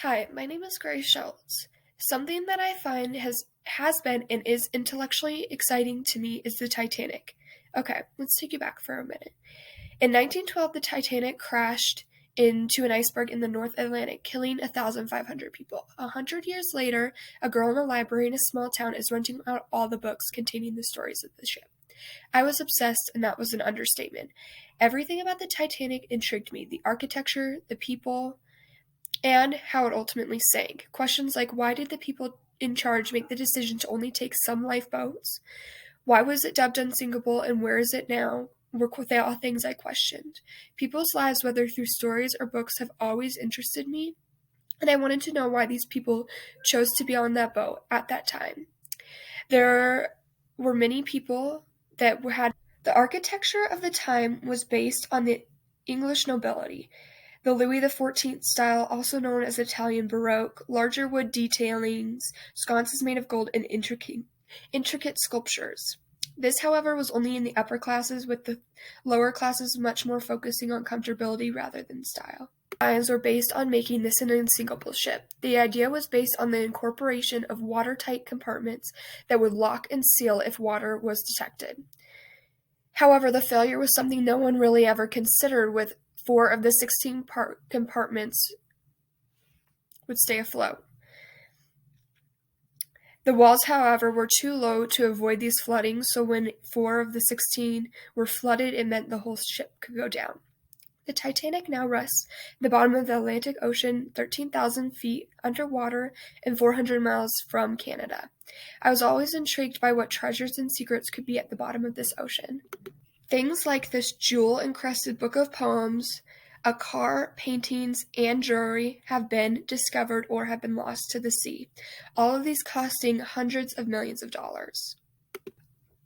Hi, my name is Grace Schultz. Something that I find has been and is intellectually exciting to me is the Titanic. Okay, let's take you back for a minute. In 1912, the Titanic crashed into an iceberg in the North Atlantic, killing 1,500 people. 100 years later, a girl in a library in a small town is renting out all the books containing the stories of the ship. I was obsessed, and that was an understatement. Everything about the Titanic intrigued me: the architecture, the people, and how it ultimately sank. Questions like, why did the people in charge make the decision to only take some lifeboats? Why was it dubbed unsinkable, and where is it now? Were all things I questioned. People's lives, whether through stories or books, have always interested me, and I wanted to know why these people chose to be on that boat at that time. There were many people that had. The architecture of the time was based on the English nobility. The Louis XIV style, also known as Italian Baroque, larger wood detailings, sconces made of gold, and intricate sculptures. This, however, was only in the upper classes, with the lower classes much more focusing on comfortability rather than style. Designs were based on making this an unsinkable ship. The idea was based on the incorporation of watertight compartments that would lock and seal if water was detected. However, the failure was something no one really ever considered, with 4 of the 16 compartments would stay afloat. The walls, however, were too low to avoid these floodings, so when 4 of the 16 were flooded, it meant the whole ship could go down. The Titanic now rests at the bottom of the Atlantic Ocean, 13,000 feet underwater and 400 miles from Canada. I was always intrigued by what treasures and secrets could be at the bottom of this ocean. Things like this jewel-encrusted book of poems, a car, paintings, and jewelry have been discovered or have been lost to the sea, all of these costing hundreds of millions of dollars.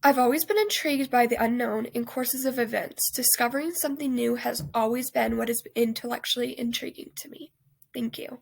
I've always been intrigued by the unknown in courses of events. Discovering something new has always been what is intellectually intriguing to me. Thank you.